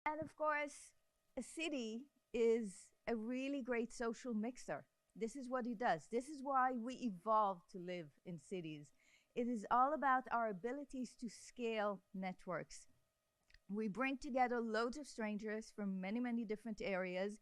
And of course, a city is a really great social mixer. This is what it does. This is why we evolved to live in cities. It is all about our abilities to scale networks. We bring together loads of strangers from many, many different areas.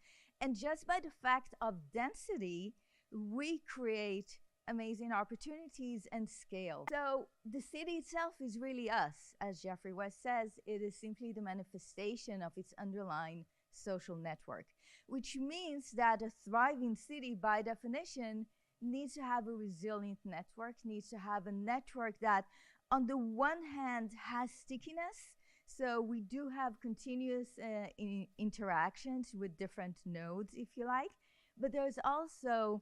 And just by the fact of density, we create amazing opportunities and scale. So the city itself is really us. As Jeffery West says, it is simply the manifestation of its underlying social network, which means that a thriving city, by definition, needs to have a resilient network, needs to have a network that, on the one hand, has stickiness. So we do have continuous interactions with different nodes, if you like, but there's also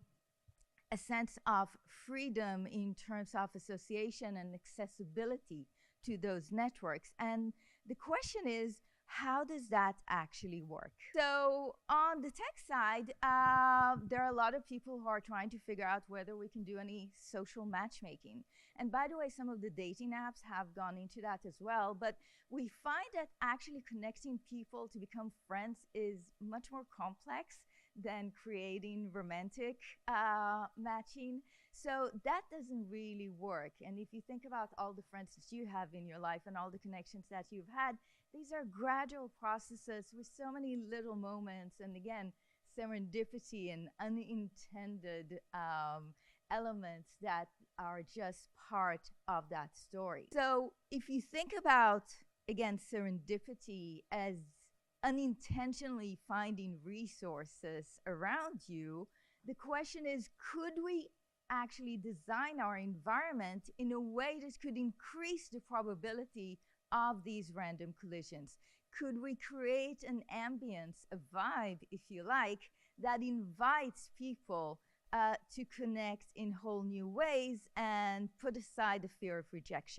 a sense of freedom in terms of association and accessibility to those networks. And the question is, how does that actually work? So on the tech side, there are a lot of people who are trying to figure out whether we can do any social matchmaking. And by the way, some of the dating apps have gone into that as well. But we find that actually connecting people to become friends is much more complex than creating romantic matching. So that doesn't really work. And if you think about all the friends that you have in your life and all the connections that you've had, these are gradual processes with so many little moments. And again, serendipity and unintended elements that are just part of that story. So if you think about, again, serendipity as unintentionally finding resources around you, the question is, could we actually design our environment in a way that could increase the probability of these random collisions? Could we create an ambience, a vibe, if you like, that invites people to connect in whole new ways and put aside the fear of rejection?